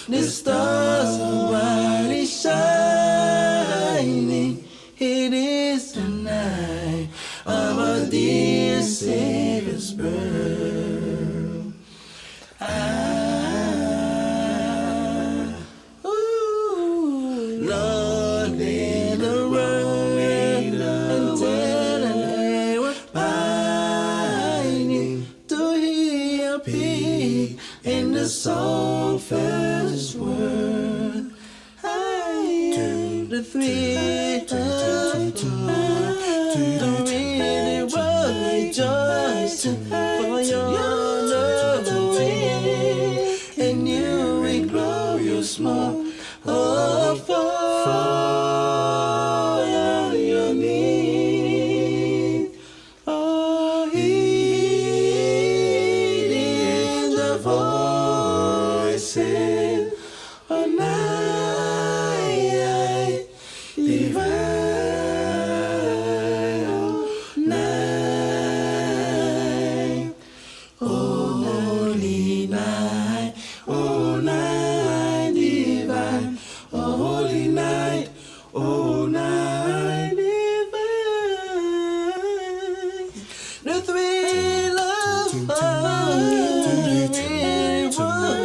The stars are brightly shining. It is the night of our dear Savior's birth. Lord, lead the way and tell an air pining to hear peace in the soul first word. The three don't really rejoice for your knowing, and you will grow your small for your need. Oh, heed the voices of night divine, night, holy night, oh night divine, oh holy night, oh night divine. The thrill of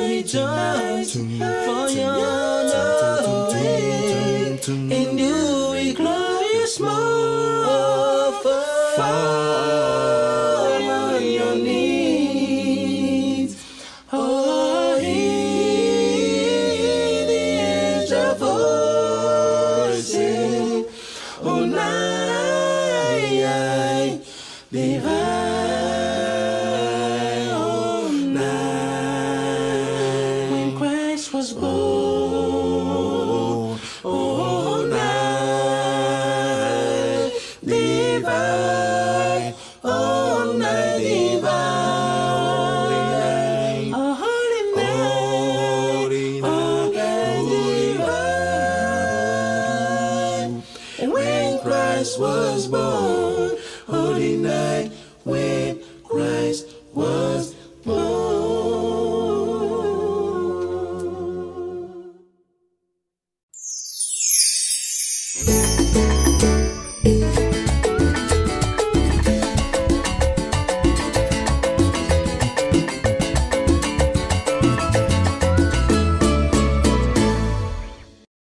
rejoice for your knowing, and you will glorious more for your needs. Oh, it is your voice, oh night divine, oh night. When Christ was born,